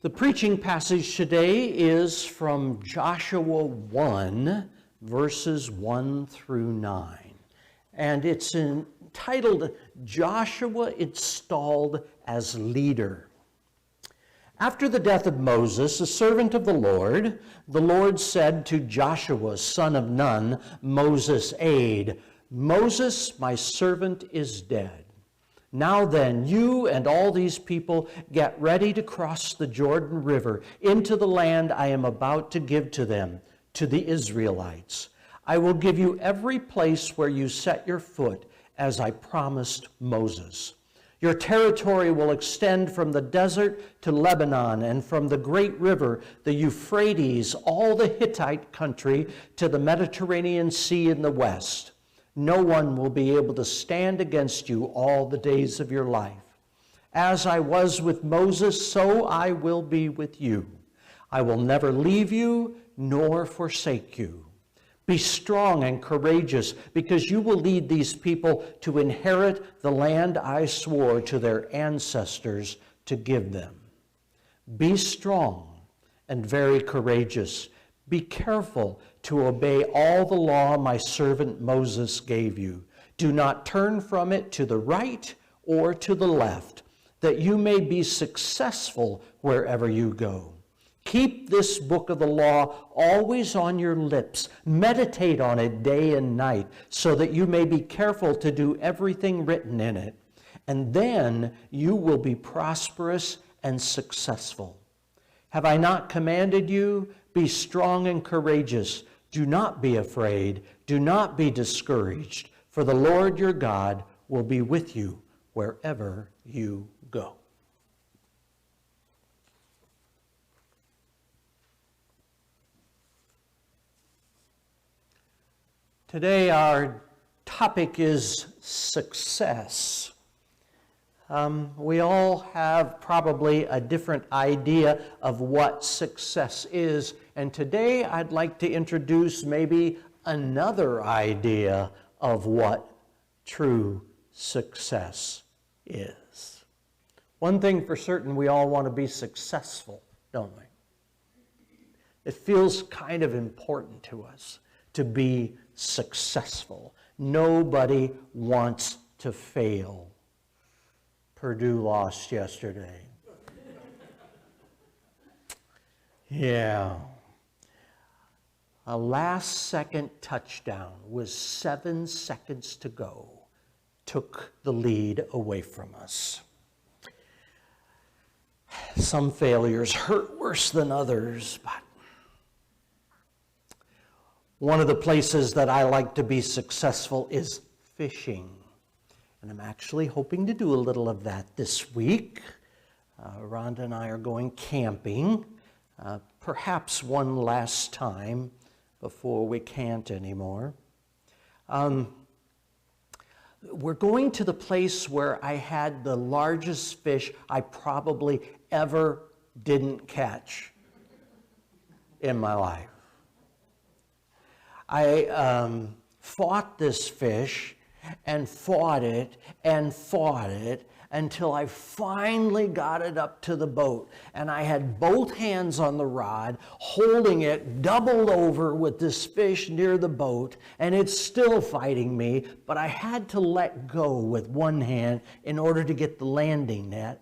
The preaching passage today is from Joshua 1, verses 1 through 9. And it's entitled, Joshua Installed as Leader. After the death of Moses, a servant of the Lord said to Joshua, son of Nun, Moses' aide, Moses, my servant, is dead. Now then, you and all these people get ready to cross the Jordan River into the land I am about to give to them, to the Israelites. I will give you every place where you set your foot, as I promised Moses. Your territory will extend from the desert to Lebanon, and from the great river, the Euphrates, all the Hittite country, to the Mediterranean Sea in the west. No one will be able to stand against you all the days of your life. As I was with Moses, so I will be with you. I will never leave you nor forsake you. Be strong and courageous, because you will lead these people to inherit the land I swore to their ancestors to give them. Be strong and very courageous. Be careful to obey all the law my servant Moses gave you. Do not turn from it to the right or to the left, that you may be successful wherever you go. Keep this book of the law always on your lips. Meditate on it day and night, so that you may be careful to do everything written in it. And then you will be prosperous and successful. Have I not commanded you? Be strong and courageous. Do not be afraid. Do not be discouraged, for the Lord your God will be with you wherever you go. Today our topic is success. We all have probably a different idea of what success is, and today I'd like to introduce maybe another idea of what true success is. One thing for certain, we all want to be successful, don't we? It feels kind of important to us to be successful. Nobody wants to fail. Purdue lost yesterday. Yeah. A last-second touchdown with 7 seconds to go took the lead away from us. Some failures hurt worse than others, but one of the places that I like to be successful is fishing. And I'm actually hoping to do a little of that this week. Rhonda and I are going camping, perhaps one last time before we can't anymore. We're going to the place where I had the largest fish I probably ever didn't catch in my life. I fought this fish and fought it until I finally got it up to the boat. And I had both hands on the rod, holding it doubled over with this fish near the boat, and it's still fighting me, but I had to let go with one hand in order to get the landing net.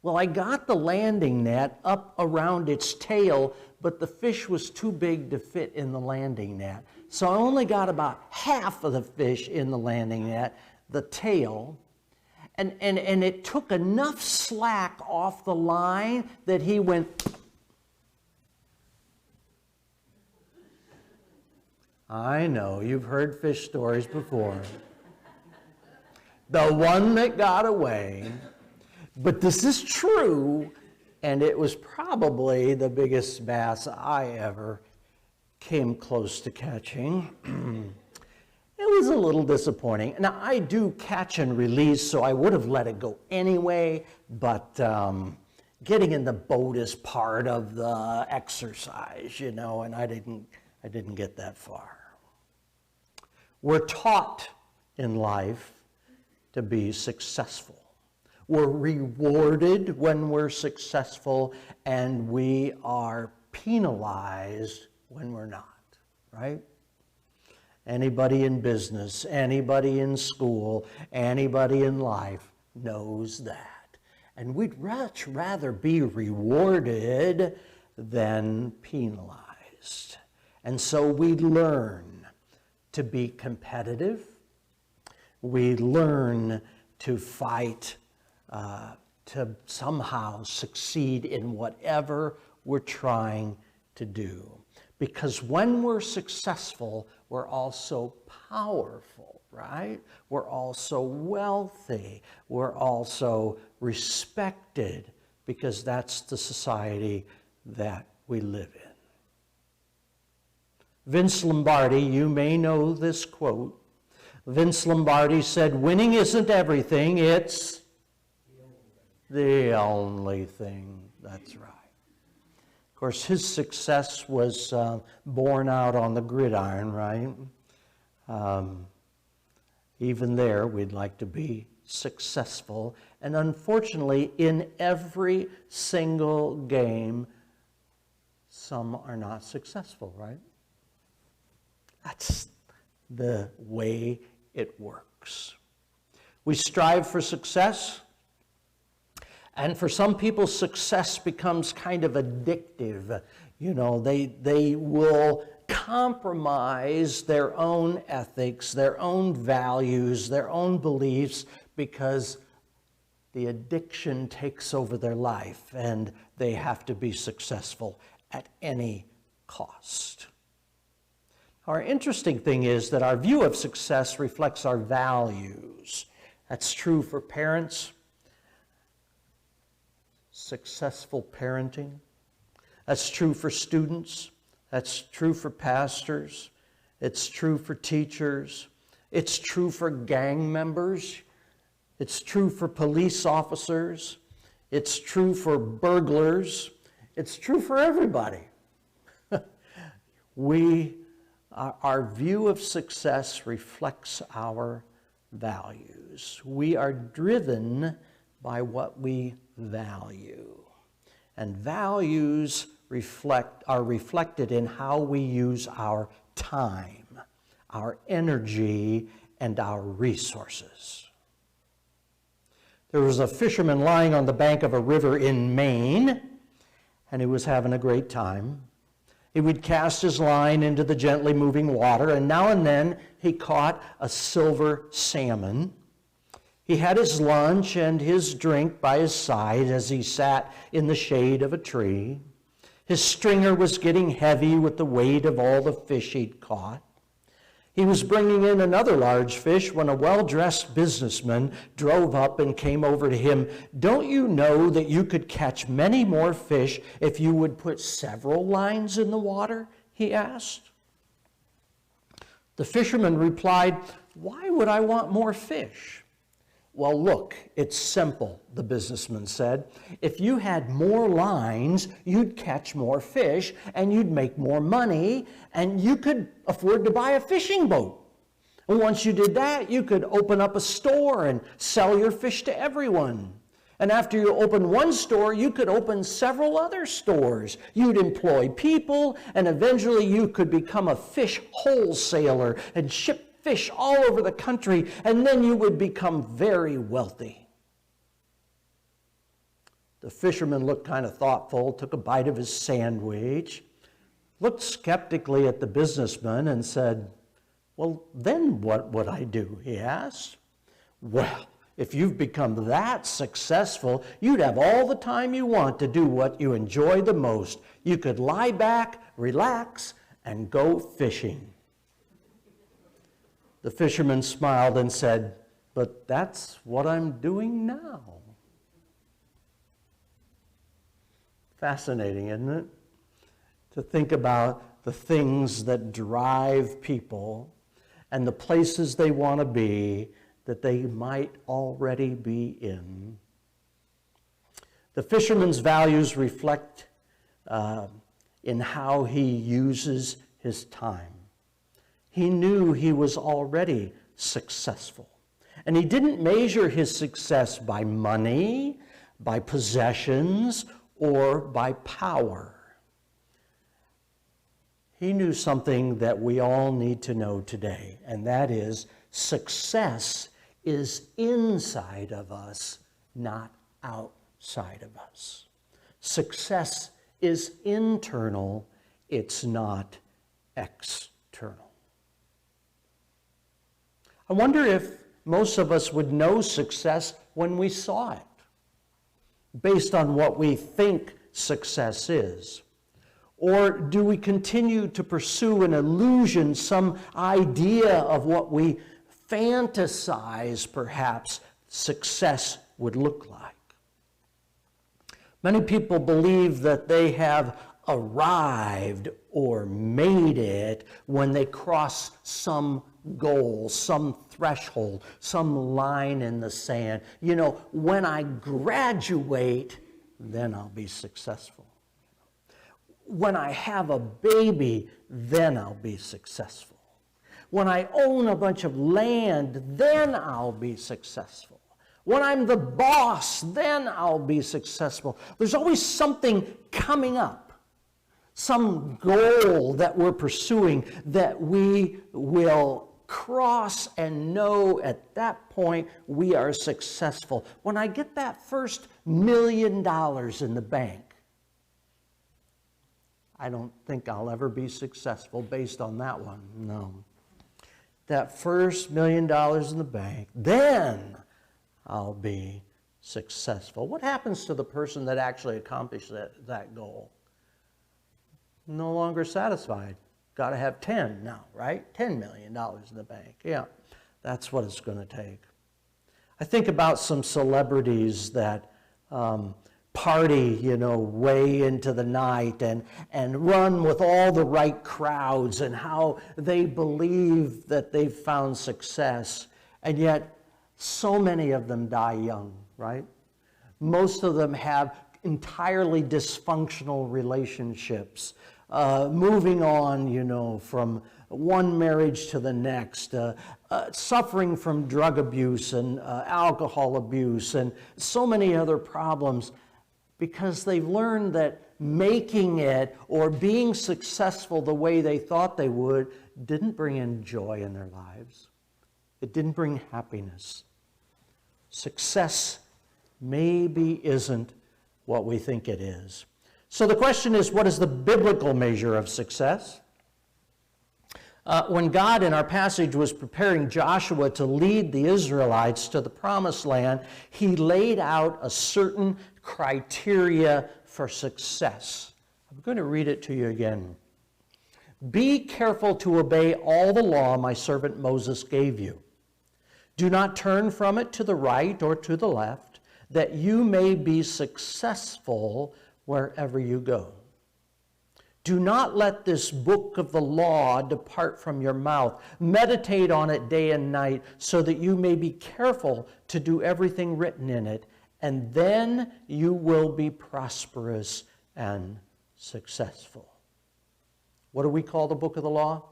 Well, I got the landing net up around its tail, but the fish was too big to fit in the landing net. So I only got about half of the fish in the landing net, the tail, and it took enough slack off the line that he went. I know, you've heard fish stories before. The one that got away. But this is true, and it was probably the biggest bass I ever came close to catching. It was a little disappointing. Now, I do catch and release, so I would have let it go anyway, but getting in the boat is part of the exercise, you know, and I didn't get that far. We're taught in life to be successful. We're rewarded when we're successful, and we are penalized when we're not, right? Anybody in business, anybody in school, anybody in life knows that. And we'd much rather be rewarded than penalized. And so we learn to be competitive. We learn to fight to somehow succeed in whatever we're trying to do. Because when we're successful, we're also powerful, right? We're also wealthy. We're also respected, because that's the society that we live in. Vince Lombardi, you may know this quote. Vince Lombardi said, "Winning isn't everything, it's the only thing." That's right. Of course, his success was borne out on the gridiron, right? Even there, we'd like to be successful. And unfortunately, in every single game, some are not successful, right? That's the way it works. We strive for success. And for some people, success becomes kind of addictive. You know, they will compromise their own ethics, their own values, their own beliefs, because the addiction takes over their life and they have to be successful at any cost. Our interesting thing is that our view of success reflects our values. That's true for parents. Successful parenting. That's true for students. That's true for pastors. It's true for teachers. It's true for gang members. It's true for police officers. It's true for burglars. It's true for everybody. Our view of success reflects our values. We are driven by what we value. And values are reflected in how we use our time, our energy, and our resources. There was a fisherman lying on the bank of a river in Maine, and he was having a great time. He would cast his line into the gently moving water, and now and then he caught a silver salmon. He had his lunch and his drink by his side as he sat in the shade of a tree. His stringer was getting heavy with the weight of all the fish he'd caught. He was bringing in another large fish when a well-dressed businessman drove up and came over to him. "Don't you know that you could catch many more fish if you would put several lines in the water?" he asked. The fisherman replied, "Why would I want more fish?" "Well, look, it's simple," the businessman said. "If you had more lines, you'd catch more fish, and you'd make more money, and you could afford to buy a fishing boat. And once you did that, you could open up a store and sell your fish to everyone. And after you open one store, you could open several other stores. You'd employ people, and eventually you could become a fish wholesaler and ship fish all over the country, and then you would become very wealthy." The fisherman looked kind of thoughtful, took a bite of his sandwich, looked skeptically at the businessman and said, "Well, then what would I do?" he asked. "Well, if you've become that successful, you'd have all the time you want to do what you enjoy the most. You could lie back, relax, and go fishing." The fisherman smiled and said, "But that's what I'm doing now." Fascinating, isn't it? To think about the things that drive people and the places they want to be that they might already be in. The fisherman's values reflect in how he uses his time. He knew he was already successful. And he didn't measure his success by money, by possessions, or by power. He knew something that we all need to know today, and that is success is inside of us, not outside of us. Success is internal, it's not external. I wonder if most of us would know success when we saw it, based on what we think success is. Or do we continue to pursue an illusion, some idea of what we fantasize perhaps success would look like? Many people believe that they have arrived or made it when they cross some goal, some threshold, some line in the sand. You know, when I graduate, then I'll be successful. When I have a baby, then I'll be successful. When I own a bunch of land, then I'll be successful. When I'm the boss, then I'll be successful. There's always something coming up, some goal that we're pursuing that we will cross and know at that point we are successful. When I get that first $1 million in the bank, I don't think I'll ever be successful based on that one. No. That first $1 million in the bank, then I'll be successful. What happens to the person that actually accomplished that goal? No longer satisfied. Got to have 10 now, right? $10 million in the bank. Yeah, that's what it's going to take. I think about some celebrities that party, you know, way into the night and run with all the right crowds and how they believe that they've found success. And yet, so many of them die young, right? Most of them have entirely dysfunctional relationships, moving on, you know, from one marriage to the next, suffering from drug abuse and alcohol abuse and so many other problems, because they've learned that making it or being successful the way they thought they would didn't bring in joy in their lives. It didn't bring happiness. Success maybe isn't what we think it is. So the question is, what is the biblical measure of success? When God in our passage was preparing Joshua to lead the Israelites to the promised land, he laid out a certain criteria for success. I'm going to read it to you again. Be careful to obey all the law my servant Moses gave you. Do not turn from it to the right or to the left, that you may be successful wherever you go. Do not let this book of the law depart from your mouth. Meditate on it day and night, so that you may be careful to do everything written in it, and then you will be prosperous and successful. What do we call the book of the law?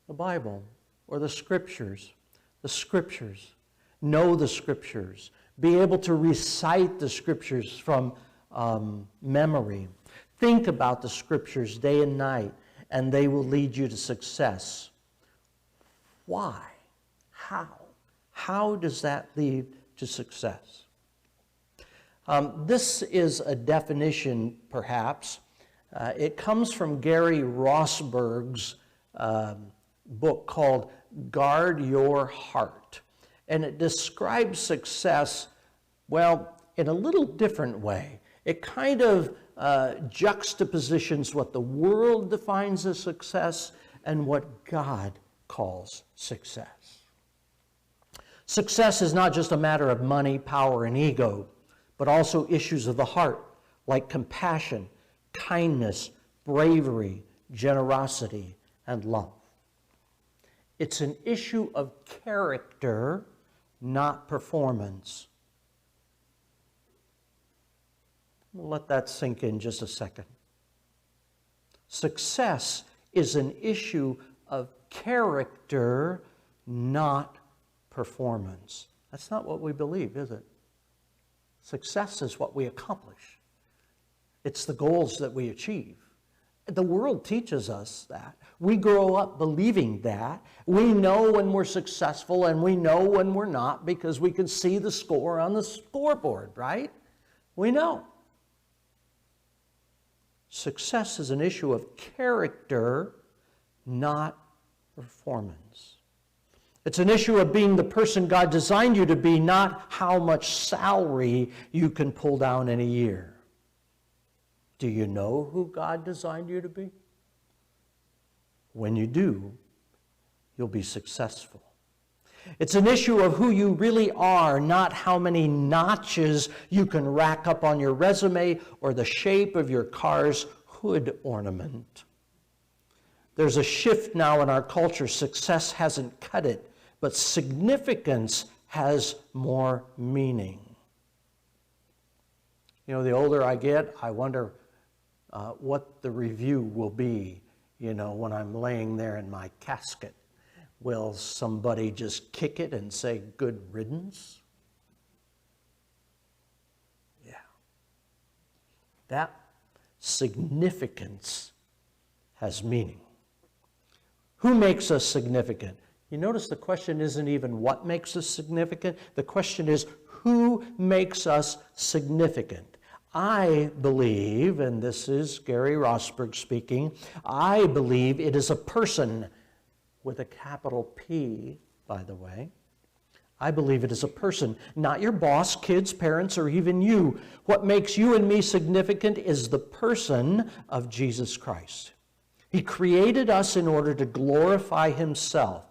The Bible, or the Scriptures. The Scriptures. Know the Scriptures. Be able to recite the Scriptures from memory. Think about the Scriptures day and night, and they will lead you to success. Why? How? How does that lead to success? This is a definition, perhaps. It comes from Gary Rosberg's book called Guard Your Heart. And it describes success, well, in a little different way. It kind of juxtapositions what the world defines as success and what God calls success. Success is not just a matter of money, power, and ego, but also issues of the heart, like compassion, kindness, bravery, generosity, and love. It's an issue of character, not performance. We'll let that sink in just a second. Success is an issue of character, not performance. That's not what we believe, is it? Success is what we accomplish. It's the goals that we achieve. The world teaches us that. We grow up believing that. We know when we're successful and we know when we're not because we can see the score on the scoreboard, right? We know. Success is an issue of character, not performance. It's an issue of being the person God designed you to be, not how much salary you can pull down in a year. Do you know who God designed you to be? When you do, you'll be successful. It's an issue of who you really are, not how many notches you can rack up on your resume or the shape of your car's hood ornament. There's a shift now in our culture. Success hasn't cut it, but significance has more meaning. You know, the older I get, I wonder what the review will be, you know, when I'm laying there in my casket. Will somebody just kick it and say, "Good riddance"? Yeah. That significance has meaning. Who makes us significant? You notice the question isn't even what makes us significant. The question is, who makes us significant? I believe, and this is Gary Rosberg speaking, I believe it is a person with a capital P, by the way. I believe it is a person, not your boss, kids, parents, or even you. What makes you and me significant is the person of Jesus Christ. He created us in order to glorify himself.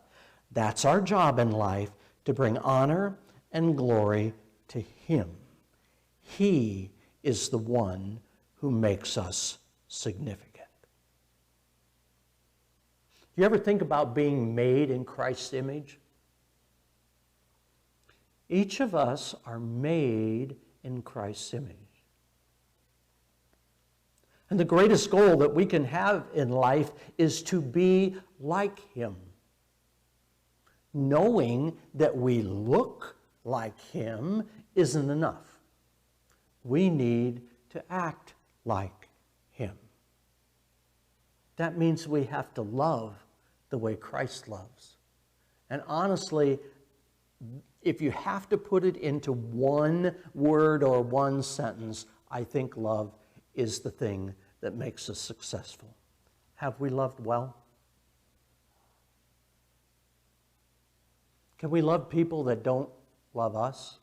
That's our job in life, to bring honor and glory to him. He is the one who makes us significant. You ever think about being made in Christ's image? Each of us are made in Christ's image. And the greatest goal that we can have in life is to be like him. Knowing that we look like him isn't enough. We need to act like him. That means we have to love the way Christ loves. And honestly, if you have to put it into one word or one sentence, I think love is the thing that makes us successful. Have we loved well? Can we love people that don't love us?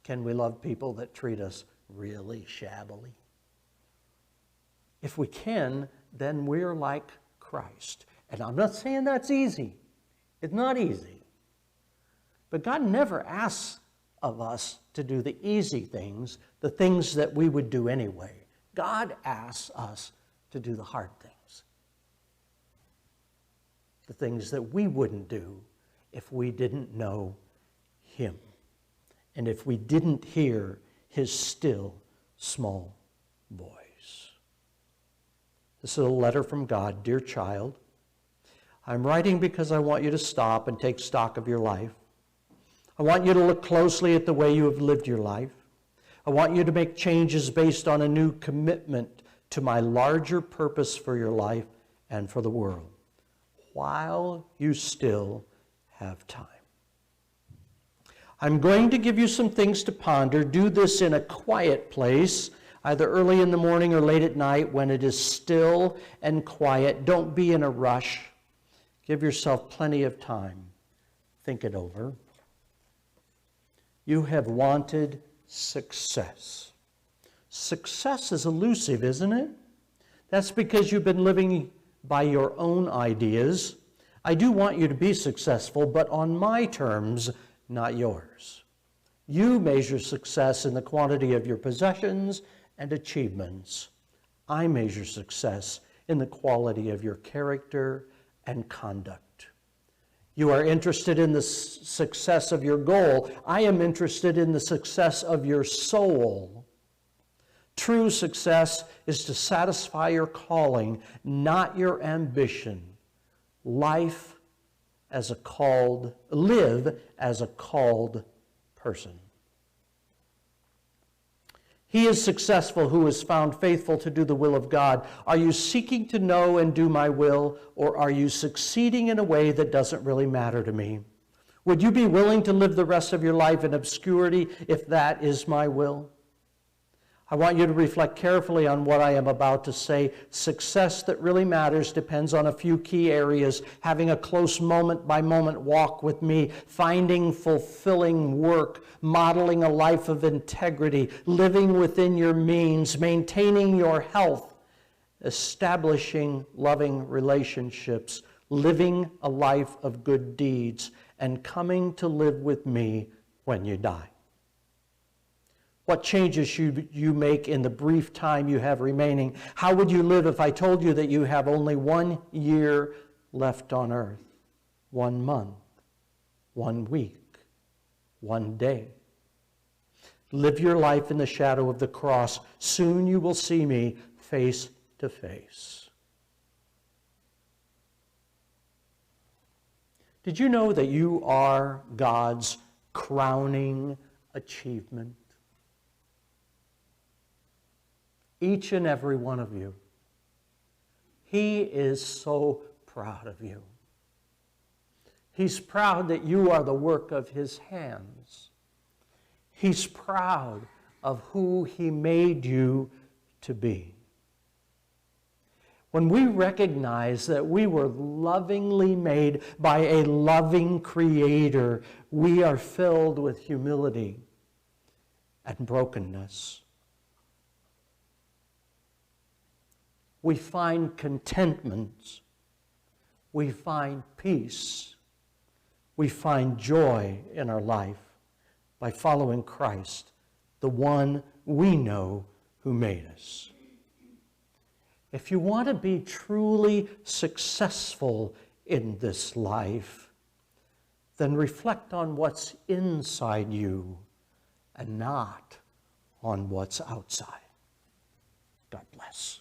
Can we love people that treat us really shabbily? If we can, then we're like Christ. And I'm not saying that's easy. It's not easy. But God never asks of us to do the easy things, the things that we would do anyway. God asks us to do the hard things. The things that we wouldn't do if we didn't know him. And if we didn't hear his still small voice. This is a letter from God. Dear child, I'm writing because I want you to stop and take stock of your life. I want you to look closely at the way you have lived your life. I want you to make changes based on a new commitment to my larger purpose for your life and for the world, while you still have time. I'm going to give you some things to ponder. Do this in a quiet place, either early in the morning or late at night when it is still and quiet. Don't be in a rush. Give yourself plenty of time. Think it over. You have wanted success. Success is elusive, isn't it? That's because you've been living by your own ideas. I do want you to be successful, but on my terms, not yours. You measure success in the quantity of your possessions and achievements. I measure success in the quality of your character and conduct. You are interested in the success of your goal. I am interested in the success of your soul. True success is to satisfy your calling, not your ambition. Life live as a called person. He is successful who is found faithful to do the will of God. Are you seeking to know and do my will, or are you succeeding in a way that doesn't really matter to me? Would you be willing to live the rest of your life in obscurity if that is my will? I want you to reflect carefully on what I am about to say. Success that really matters depends on a few key areas: having a close moment-by-moment walk with me, finding fulfilling work, modeling a life of integrity, living within your means, maintaining your health, establishing loving relationships, living a life of good deeds, and coming to live with me when you die. What changes should you make in the brief time you have remaining? How would you live if I told you that you have only 1 year left on earth? 1 month, 1 week, 1 day. Live your life in the shadow of the cross. Soon you will see me face to face. Did you know that you are God's crowning achievement? Each and every one of you. He is so proud of you. He's proud that you are the work of his hands. He's proud of who he made you to be. When we recognize that we were lovingly made by a loving Creator, we are filled with humility and brokenness. We find contentment. We find peace. We find joy in our life by following Christ, the one we know who made us. If you want to be truly successful in this life, then reflect on what's inside you and not on what's outside. God bless.